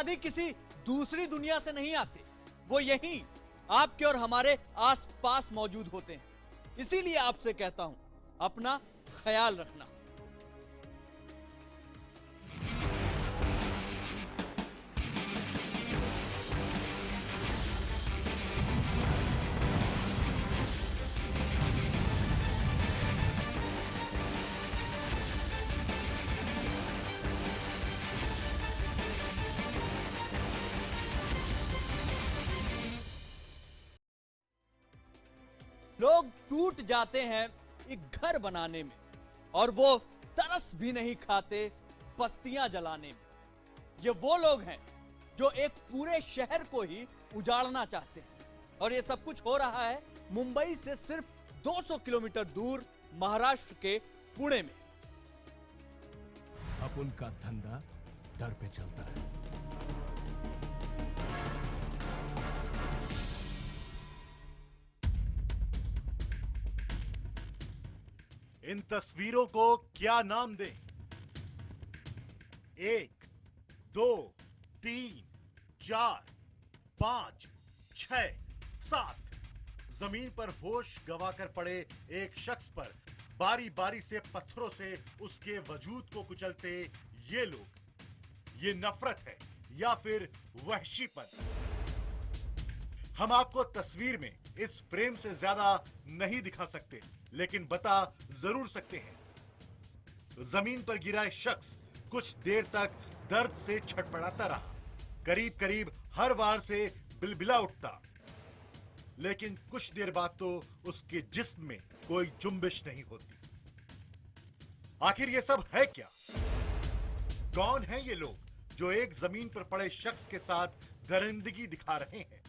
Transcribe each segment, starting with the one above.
अपराधी किसी दूसरी दुनिया से नहीं आते, वो यहीं आपके और हमारे आसपास मौजूद होते हैं। इसीलिए आपसे कहता हूं, अपना ख्याल रखना। लोग टूट जाते हैं एक घर बनाने में, और वो तरस भी नहीं खाते बस्तियां जलाने में। ये वो लोग हैं जो एक पूरे शहर को ही उजाड़ना चाहते हैं, और ये सब कुछ हो रहा है मुंबई से सिर्फ 200 किलोमीटर दूर महाराष्ट्र के पुणे में। अब उनका धंधा डर पे चलता है। इन तस्वीरों को क्या नाम दें? 1, 2, 3, 4, 5, 6, 7। जमीन पर होश गंवाकर पड़े एक शख्स पर बारी बारी से पत्थरों से उसके वजूद को कुचलते ये लोग। ये नफरत है या फिर वहशीपन? हम आपको तस्वीर में इस प्रेम से ज्यादा नहीं दिखा सकते, लेकिन बता जरूर सकते हैं। जमीन पर गिरा शख्स कुछ देर तक दर्द से छटपटाता रहा, करीब करीब हर वार से बिलबिला उठता, लेकिन कुछ देर बाद तो उसके जिस्म में कोई जुम्बिश नहीं होती। आखिर ये सब है क्या? कौन है ये लोग जो एक जमीन पर पड़े शख्स के साथ दरिंदगी दिखा रहे हैं?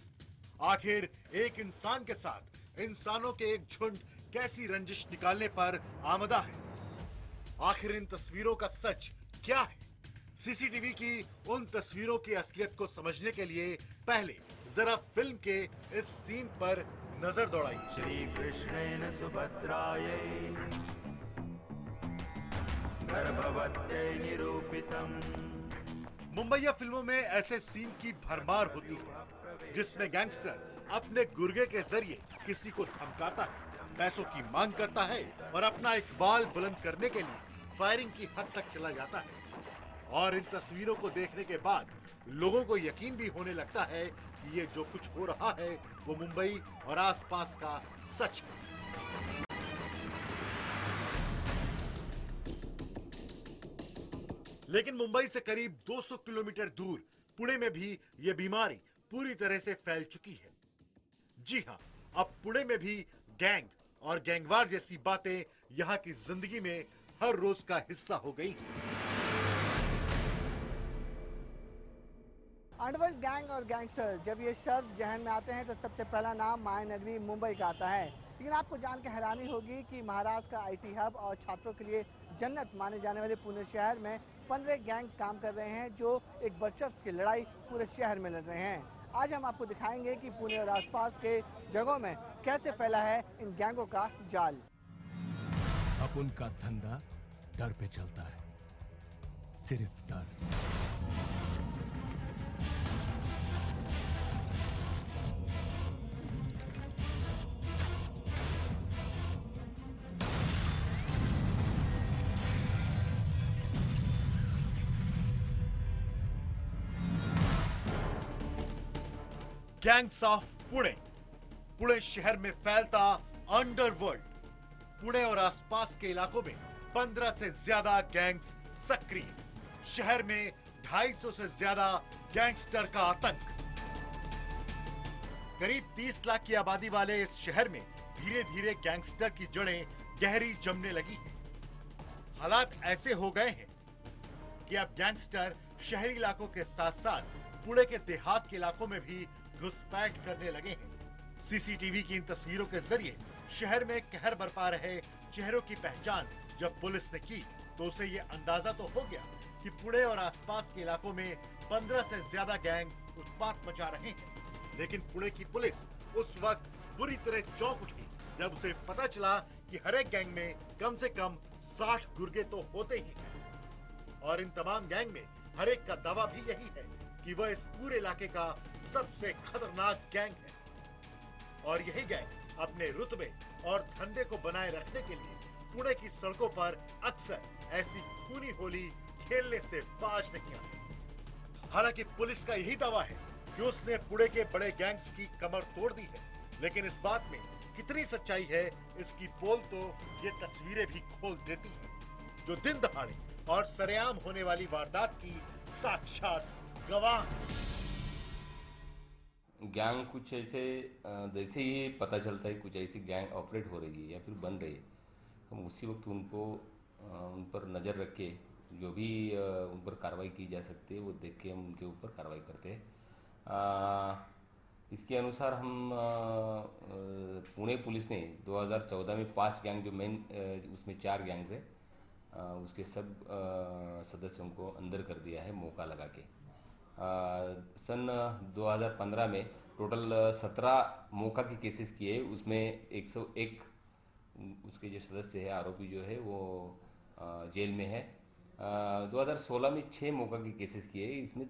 आखिर एक इंसान के साथ इंसानों के एक झुंड कैसी रंजिश निकालने पर आमदा है? आखिर इन तस्वीरों का सच क्या है? सीसीटीवी की उन तस्वीरों की असलियत को समझने के लिए पहले जरा फिल्म के इस सीन पर नजर दौड़ाइए। श्री कृष्णेन सुभद्रायै गर्भवत्यै निरूपितम्। मुंबईया फिल्मों में ऐसे सीन की भरमार होती है जिसमें गैंगस्टर अपने गुर्गे के जरिए किसी को धमकाता है, पैसों की मांग करता है और अपना इकबाल बुलंद करने के लिए फायरिंग की हद तक चला जाता है। और इन तस्वीरों को देखने के बाद लोगों को यकीन भी होने लगता है कि ये जो कुछ हो रहा है वो मुंबई और आसपास का सच है। लेकिन मुंबई से करीब 200 किलोमीटर दूर पुणे में भी ये बीमारी पूरी तरह से फैल चुकी है। जी हां, अब पुणे में भी गैंग और गैंगवार जैसी बातें यहां की जिंदगी में हर रोज का हिस्सा हो गई हैं। अंडरवर्ल्ड गैंग और गैंगस्टर, जब ये शब्द जहन में आते हैं तो सबसे पहला नाम मायानगरी मुंबई का आता है। लेकिन आपको जान के हैरानी होगी कि महाराष्ट्र का आईटी हब और छात्रों के लिए जन्नत माने जाने वाले पुणे शहर में 15 गैंग काम कर रहे हैं जो एक बर्चस्प की लड़ाई पूरे शहर में लड़ रहे हैं। आज हम आपको दिखाएंगे कि पुणे और आसपास के जगहों में कैसे फैला है इन गैंगों का जाल। अब उनका धंधा डर पे चलता है, सिर्फ डर। Gangs of Pune. पुणे शहर में फैलता अंडरवर्ल्ड। पुणे और आसपास के इलाकों में 15 से ज्यादा गैंग्स सक्रिय। शहर में 250 से ज्यादा गैंगस्टर का आतंक। करीब 30 लाख की आबादी वाले इस शहर में धीरे धीरे गैंगस्टर की जड़ें गहरी जमने लगी हैं। हालात ऐसे हो गए हैं कि अब गैंगस्टर शहरी इलाकों के साथ साथ पुणे के देहात के इलाकों में भी घुसपैठ करने लगे हैं। सीसीटीवी की इन तस्वीरों के जरिए शहर में कहर बरपा रहे चेहरों की पहचान जब पुलिस ने की तो उसे ये अंदाजा तो हो गया कि पुणे और आसपास के इलाकों में 15 से ज्यादा गैंग उत्पात मचा रहे हैं। लेकिन पुणे की पुलिस उस वक्त बुरी तरह चौंक उठी जब उसे पता चला कि हर एक गैंग में कम से कम 60 गुर्गे तो होते ही हैं। और इन तमाम गैंग में हर एक का दावा भी यही है कि वह इस पूरे इलाके का सबसे खतरनाक गैंग है और यही गैंग अपने रुतबे और धंधे को बनाए रखने के लिए पुणे की सड़कों पर अक्सर ऐसी खूनी होली खेलने से बाज नहीं आती। हालांकि पुलिस का यही दावा है कि उसने पुणे के बड़े गैंग्स की कमर तोड़ दी है, लेकिन इस बात में कितनी सच्चाई है इसकी पोल तो ये तस्वीरें भी खोल देती हैं, जो दिन दहाड़े और सरेआम होने वाली वारदात की साक्षात गवाह। गैंग कुछ ऐसे जैसे ही पता चलता है कुछ ऐसी गैंग ऑपरेट हो रही है या फिर बन रही है, हम उसी वक्त उनको उन पर नज़र रख के जो भी उन पर कार्रवाई की जा सकती है वो देख के हम उनके ऊपर कार्रवाई करते हैं। इसके अनुसार हम पुणे पुलिस ने 2014 में 5 गैंग जो मेन उसमें 4 गैंग्स है उसके सब सदस्यों को अंदर कर दिया है मौका लगा के। सन 2015 में टोटल 17 मौका के केसेस किए, उसमें 101 उसके जो सदस्य है आरोपी जो है वो जेल में है। 2016 में 6 मौका के केसेस किए, इसमें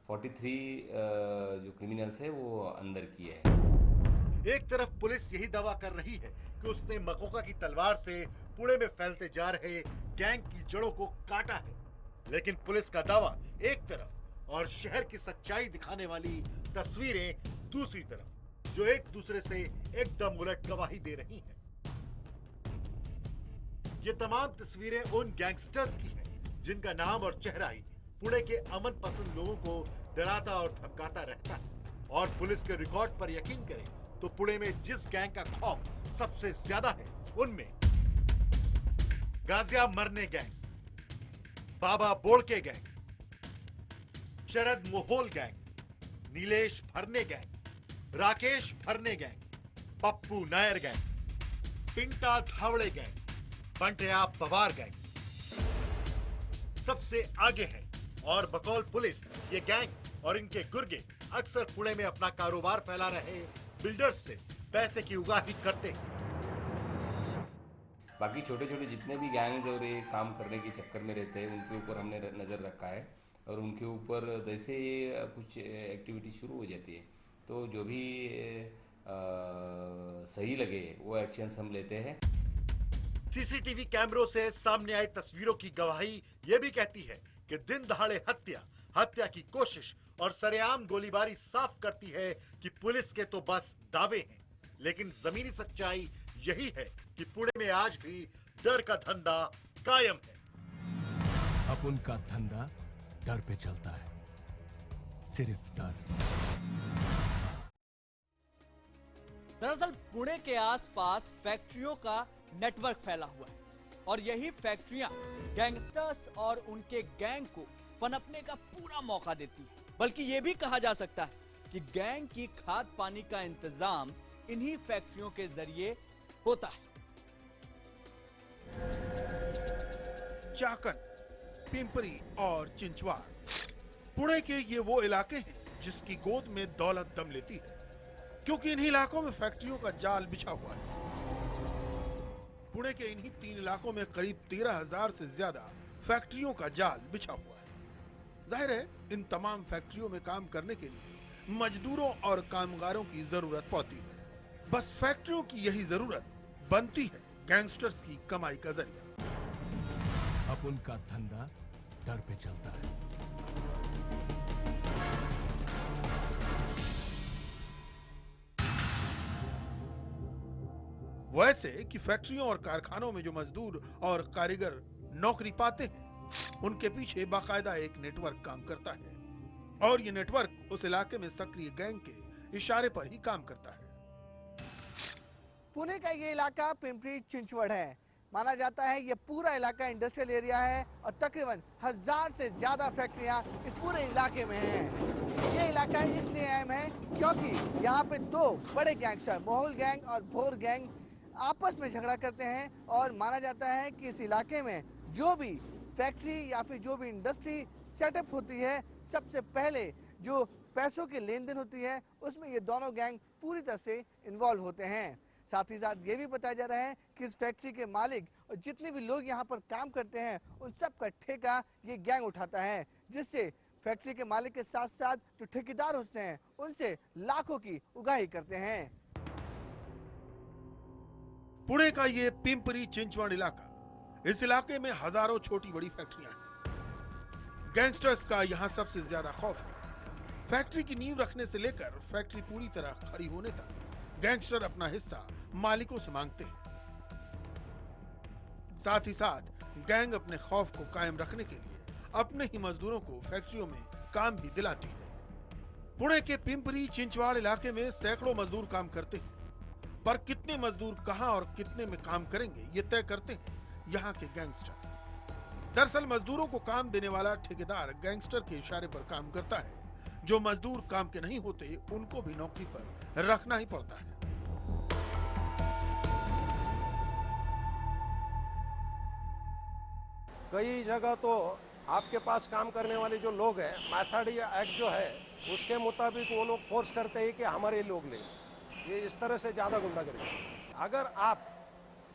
43 जो क्रिमिनल्स है वो अंदर किए हैं। एक तरफ पुलिस यही दावा कर रही है कि उसने मकोका की तलवार से पुणे में फैलते जा रहे गैंग की जड़ों को काटा है, लेकिन पुलिस का दावा एक तरफ और शहर की सच्चाई दिखाने वाली तस्वीरें दूसरी तरफ, जो एक दूसरे से एकदम उलट गवाही दे रही हैं। ये तमाम तस्वीरें उन गैंगस्टर्स की हैं जिनका नाम और चेहरा ही पुणे के अमन पसंद लोगों को डराता और धमकाता रहता है। और पुलिस के रिकॉर्ड पर यकीन करें तो पुणे में जिस गैंग का खौफ सबसे ज्यादा है उनमें Gajya Marne gang, Baba Bodke gang, Sharad Mohol gang, Nilesh Bharne gang, Rakesh Bharne gang, Pappu Nair gang, Pinta Dhawade gang, Bantya Pawar gang सबसे आगे है। और बकौल पुलिस ये गैंग और इनके गुर्गे अक्सर पुणे में अपना कारोबार फैला रहे बिल्डर्स से पैसे की उगाही करते हैं। बाकी छोटे छोटे जितने भी गैंग्स और ये काम करने के चक्कर में रहते हैं उनके ऊपर हमने नज़र रखा है और उनके ऊपर जैसे कुछ एक्टिविटी शुरू हो जाती है तो जो भी सही लगे वो एक्शंस हम लेते हैं। सीसीटीवी कैमरों से सामने आई तस्वीरों की गवाही ये भी कहती है कि दिन दहाड़े हत्या की कोशिश और सरेआम गोलीबारी साफ करती है कि पुलिस के तो बस दावे हैं, लेकिन जमीनी सच्चाई यही है कि पुणे में आज भी डर का धंधा कायम है। अब उनका धंधा डर पे चलता है, सिर्फ डर। दरअसल पुणे के आसपास फैक्ट्रियों का नेटवर्क फैला हुआ है और यही फैक्ट्रियां गैंगस्टर्स और उनके गैंग को पनपने का पूरा मौका देती है। बल्कि यह भी कहा जा सकता है कि गैंग की खाद पानी का इंतजाम इन्हीं फैक्ट्रियों के जरिए होता है। चाकन, पिंपरी और चिंचवाड़ पुणे के ये वो इलाके हैं जिसकी गोद में दौलत दम लेती है, क्योंकि इन्हीं इलाकों में फैक्ट्रियों का जाल बिछा हुआ है। पुणे के इन्हीं 3 इलाकों में करीब 13,000 से ज्यादा फैक्ट्रियों का जाल बिछा हुआ है। जाहिर है इन तमाम फैक्ट्रियों में काम करने के लिए मजदूरों और कामगारों की जरूरत पड़ती है। बस फैक्ट्रियों की यही जरूरत बनती है गैंगस्टर्स की कमाई का जरिया। अब उनका धंधा डर पे चलता है। वैसे कि फैक्ट्रियों और कारखानों में जो मजदूर और कारीगर नौकरी पाते हैं उनके पीछे बाकायदा एक नेटवर्क काम करता है और ये नेटवर्क उस इलाके में सक्रिय गैंग के इशारे पर ही काम करता है। पुणे का ये इलाका पिंपरी चिंचवड़ है। माना जाता है ये पूरा इलाका इंडस्ट्रियल एरिया है और तकरीबन 1000 से ज्यादा फैक्ट्रियां इस पूरे इलाके में हैं। ये इलाका इसलिए अहम है क्योंकि यहाँ पे 2 बड़े गैंगस्टर मोहोल गैंग और भोर गैंग आपस में झगड़ा करते हैं और माना जाता है कि इस इलाके में जो भी फैक्ट्री या फिर जो भी इंडस्ट्री सेटअप होती है सबसे पहले जो पैसों की लेन देन होती है उसमें ये दोनों गैंग पूरी तरह से इन्वॉल्व होते हैं। साथ ही साथ ये भी बताया जा रहा है कि इस फैक्ट्री के मालिक और जितने भी लोग यहाँ पर काम करते हैं उन सब का ठेका ये गैंग उठाता है, जिससे फैक्ट्री के मालिक के साथ साथ जो ठेकेदार होते हैं उनसे लाखों की उगाही करते हैं। पुणे का ये पिंपरी चिंचवड इलाका, इस इलाके में हजारों छोटी बड़ी फैक्ट्रियां हैं। गैंगस्टर्स का यहाँ सबसे ज्यादा खौफ है। फैक्ट्री की नींव रखने से लेकर फैक्ट्री पूरी तरह खड़ी होने तक गैंगस्टर अपना हिस्सा मालिकों से मांगते हैं। साथ ही साथ गैंग अपने खौफ को कायम रखने के लिए अपने ही मजदूरों को फैक्ट्रियों में काम भी दिलाती है। पुणे के पिंपरी चिंचवड इलाके में सैकड़ों मजदूर काम करते हैं, पर कितने मजदूर कहां और कितने में काम करेंगे ये तय करते हैं यहाँ के गैंगस्टर। दरअसल मजदूरों को काम देने वाला ठेकेदार गैंगस्टर के इशारे पर काम करता है। जो मजदूर काम के नहीं होते उनको भी नौकरी पर रखना ही पड़ता है। कई जगह तो आपके पास काम करने वाले जो लोग हैं, मैथड या एक्ट जो है उसके मुताबिक वो लोग फोर्स करते हैं कि हमारे लोग ले। ये इस तरह से ज़्यादा गुंडागर्दी। अगर आप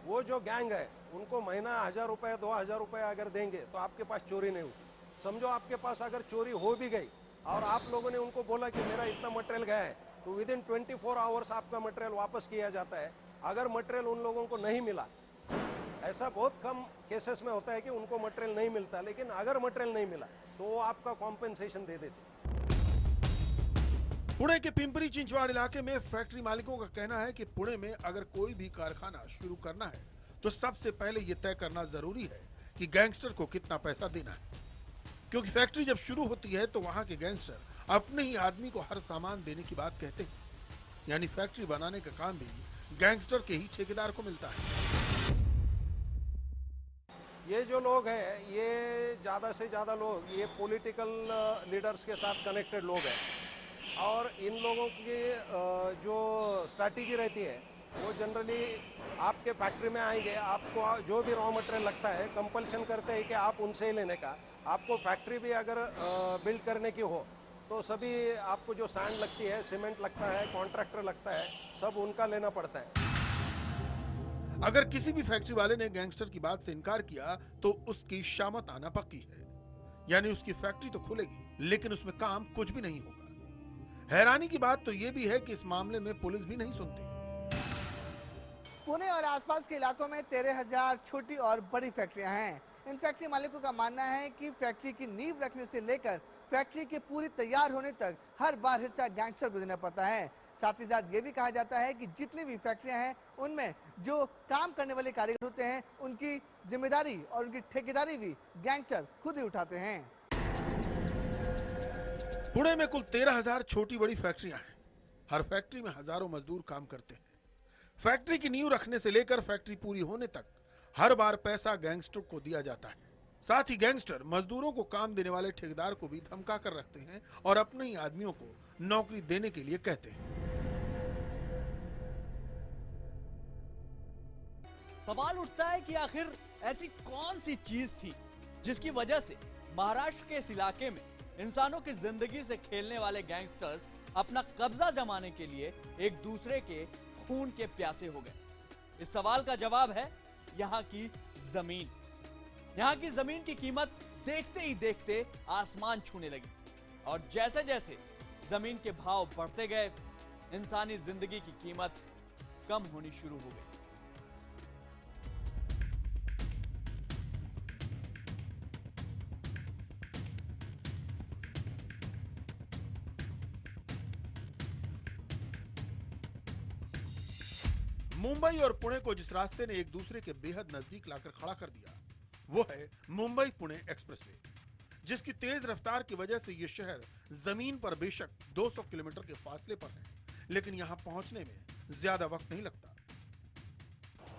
वो जो गैंग है उनको महीना 1000 रुपये 2000 रुपये अगर देंगे तो आपके पास चोरी नहीं होगी। समझो आपके पास अगर चोरी हो भी गई और आप लोगों ने उनको बोला कि मेरा इतना मटेरियल गया है, तो विद इन 24 आवर्स आपका मटेरियल वापस किया जाता है। अगर मटेरियल उन लोगों को नहीं मिला, ऐसा बहुत कम केसेस में होता है कि उनको मटेरियल नहीं मिलता, लेकिन अगर मटेरियल नहीं मिला तो वो आपका कॉम्पेंसेशन दे देते। पुणे के पिंपरी चिंचवड इलाके में फैक्ट्री मालिकों का कहना है कि पुणे में अगर कोई भी कारखाना शुरू करना है तो सबसे पहले ये तय करना जरूरी है कि गैंगस्टर को कितना पैसा देना है, क्योंकि फैक्ट्री जब शुरू होती है तो वहाँ के गैंगस्टर अपने ही आदमी को हर सामान देने की बात कहते हैं। यानी फैक्ट्री बनाने का काम भी गैंगस्टर के ही ठेकेदार को मिलता है। ये जो लोग हैं, ये ज़्यादा से ज़्यादा लोग ये पॉलिटिकल लीडर्स के साथ कनेक्टेड लोग हैं, और इन लोगों की जो स्ट्रैटेजी रहती है वो जनरली आपके फैक्ट्री में आएंगे, आपको जो भी रॉ मटेरियल लगता है कंपल्शन करते हैं कि आप उनसे ही लेने का। आपको फैक्ट्री भी अगर बिल्ड करने की हो तो सभी आपको जो सैंड लगती है, सीमेंट लगता है, कॉन्ट्रैक्टर लगता है, सब उनका लेना पड़ता है। अगर किसी भी फैक्ट्री वाले ने गैंगस्टर की बात से इनकार किया तो उसकी शामत आना पक्की है। यानी उसकी फैक्ट्री तो खुलेगी लेकिन उसमें काम कुछ भी नहीं होगा। हैरानी की बात तो ये भी है कि इस मामले में पुलिस भी नहीं सुनती। पुणे और आसपास के इलाकों में 13,000 छोटी और बड़ी फैक्ट्रियां हैं। इन फैक्ट्री मालिकों का मानना है कि फैक्ट्री की नींव रखने से लेकर फैक्ट्री के पूरी तैयार होने तक हर बार हिस्सा गैंगस्टर को देना पड़ता है। साथ ही साथ ये भी कहा जाता है कि जितनी भी फैक्ट्रियां हैं उनमें जो काम करने वाले कारीगर होते हैं उनकी जिम्मेदारी और उनकी ठेकेदारी भी गैंगस्टर खुद ही उठाते हैं। पुणे में कुल 13,000 छोटी बड़ी फैक्ट्रियां हैं। हर फैक्ट्री में हजारों मजदूर काम करते हैं। फैक्ट्री की नींव रखने से लेकर फैक्ट्री पूरी होने तक हर बार पैसा गैंगस्टर को दिया जाता है। साथ ही गैंगस्टर मजदूरों को काम देने वाले ठेकेदार को भी धमका कर रखते हैं और अपने ही आदमियों को नौकरी देने के लिए कहते हैं। सवाल उठता है कि आखिर ऐसी कौन सी चीज थी जिसकी वजह से महाराष्ट्र के इस इलाके में इंसानों की जिंदगी से खेलने वाले गैंगस्टर्स अपना कब्जा जमाने के लिए एक दूसरे के खून के प्यासे हो गए। इस सवाल का जवाब है यहाँ की जमीन। यहाँ की जमीन की कीमत देखते ही देखते आसमान छूने लगी और जैसे जैसे जमीन के भाव बढ़ते गए इंसानी जिंदगी की कीमत कम होनी शुरू हो गई। मुंबई और पुणे को जिस रास्ते ने एक दूसरे के बेहद नजदीक लाकर खड़ा कर दिया वो है मुंबई पुणे एक्सप्रेसवे, जिसकी तेज रफ्तार की वजह से ये शहर जमीन पर बेशक 200 किलोमीटर के फासले पर है, लेकिन यहाँ पहुंचने में ज्यादा वक्त नहीं लगता।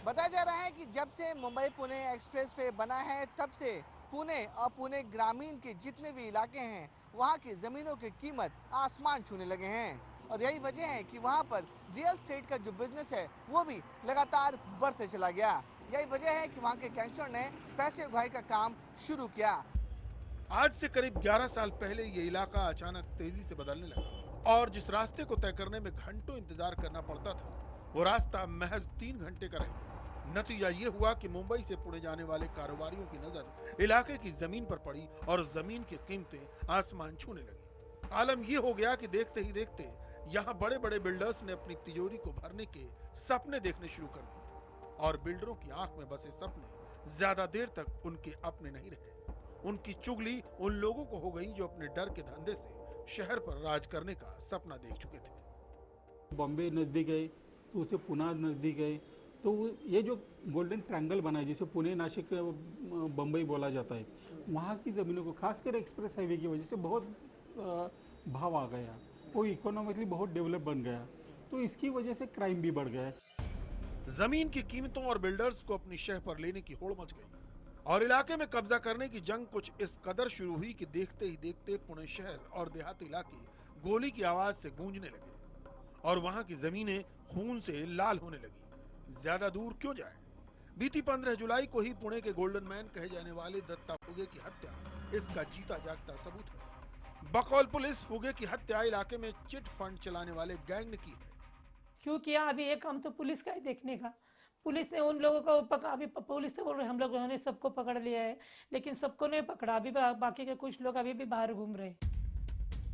बताया जा रहा है कि जब से मुंबई पुणे एक्सप्रेसवे बना है तब से पुणे और पुणे ग्रामीण के जितने भी इलाके हैं वहाँ की जमीनों की कीमत आसमान छूने लगे हैं और यही वजह है कि वहाँ पर रियल एस्टेट का जो बिजनेस है वो भी लगातार बढ़ते चला गया। यही वजह है कि वहाँ के गैंगस्टर ने पैसे उगाही का काम शुरू किया। आज से करीब 11 साल पहले ये इलाका अचानक तेजी से बदलने लगा और जिस रास्ते को तय करने में घंटों इंतजार करना पड़ता था वो रास्ता महज 3 घंटे का रह गया। नतीजा ये हुआ कि मुंबई से पुणे जाने वाले कारोबारियों की नजर इलाके की जमीन पर पड़ी और जमीन की कीमतें आसमान छूने लगी। आलम ये हो गया कि देखते ही देखते यहाँ बड़े बड़े बिल्डर्स ने अपनी तिजोरी को भरने के सपने देखने शुरू कर दिए और बिल्डरों की आंख में बसे सपने ज्यादा देर तक उनके अपने नहीं रहे। उनकी चुगली उन लोगों को हो गई जो अपने डर के धंधे से शहर पर राज करने का सपना देख चुके थे। बॉम्बे नज़दीक गए तो उसे पुणे नज़दीक गए, तो ये जो गोल्डन ट्रायंगल बना है जिसे पुणे नासिक बम्बई बोला जाता है, वहाँ की ज़मीनों को खासकर एक्सप्रेस हाईवे की वजह से बहुत भाव आ गया, वो इकोनॉमिकली बहुत डेवलप बन गया, तो इसकी वजह से क्राइम भी बढ़ गया। जमीन की कीमतों और बिल्डर्स को अपनी शह पर लेने की होड़ मच गई और इलाके में कब्जा करने की जंग कुछ इस कदर शुरू हुई कि देखते ही देखते पुणे शहर और देहाती इलाके गोली की आवाज से गूंजने लगे और वहां की जमीनें खून से लाल होने लगी। ज्यादा दूर क्यों जाए, बीती 15 जुलाई को ही पुणे के गोल्डन मैन कहे जाने वाले दत्ता फुगे की हत्या इसका जीता जागता सबूत है। बकौल पुलिस, फुगे की हत्या इलाके में चिट फंड चलाने वाले गैंग ने की है। क्यों किया? अभी एक काम तो पुलिस का ही देखने का। पुलिस ने उन लोगों को पकड़ा, अभी पुलिस तो बोल रहे हम लोगों ने सबको पकड़ लिया है, लेकिन सबको नहीं पकड़ा, अभी बाकी के कुछ लोग अभी भी बाहर घूम रहे हैं।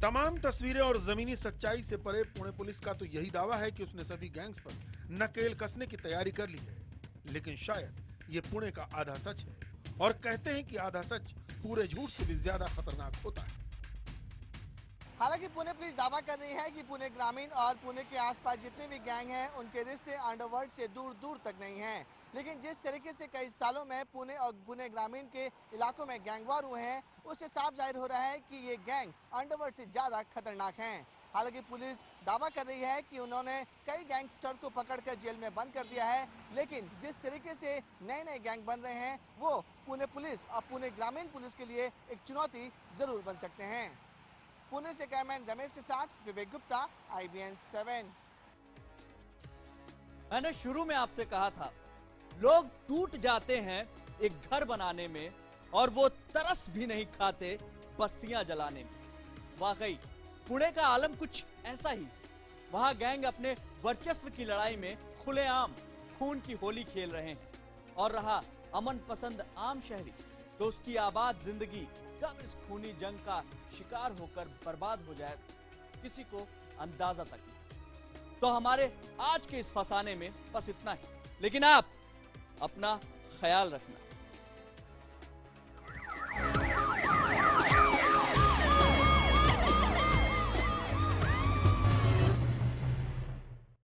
तमाम तस्वीरें और जमीनी सच्चाई से परे पुणे पुलिस का तो यही दावा है कि उसने सभी गैंग्स पर नकेल कसने की तैयारी कर ली है, लेकिन शायद ये पुणे का आधा सच है और कहते हैं कि आधा सच पूरे झूठ से भी ज्यादा खतरनाक होता है। हालांकि पुणे पुलिस दावा कर रही है कि पुणे ग्रामीण और पुणे के आसपास जितने भी गैंग हैं उनके रिश्ते अंडरवर्ल्ड से दूर दूर तक नहीं हैं, लेकिन जिस तरीके से कई सालों में पुणे और पुणे ग्रामीण के इलाकों में गैंगवार हुए हैं उससे साफ जाहिर हो रहा है कि ये गैंग अंडरवर्ल्ड से ज़्यादा खतरनाक हैं। हालांकि पुलिस दावा कर रही है कि उन्होंने कई गैंगस्टर को पकड़कर जेल में बंद कर दिया है, लेकिन जिस तरीके से नए नए गैंग बन रहे हैं वो पुणे पुलिस और पुणे ग्रामीण पुलिस के लिए एक चुनौती जरूर बन सकते हैं। पुणे से कैमरामैन रमेश के साथ विवेक गुप्ता, IBN 7। मैंने शुरू में आपसे कहा था, लोग टूट जाते हैं एक घर बनाने में और वो तरस भी नहीं खाते बस्तियां जलाने में। वाकई पुणे का आलम कुछ ऐसा ही। वहां गैंग अपने वर्चस्व की लड़ाई में खुलेआम खून की होली खेल रहे हैं और रहा अमन पसंद आम शहरी तो उसकी आबाद जिंदगी कब इस खूनी जंग का शिकार होकर बर्बाद हो जाए किसी को अंदाजा तक नहीं। तो हमारे आज के इस फसाने में बस इतना ही, लेकिन आप अपना ख्याल रखना।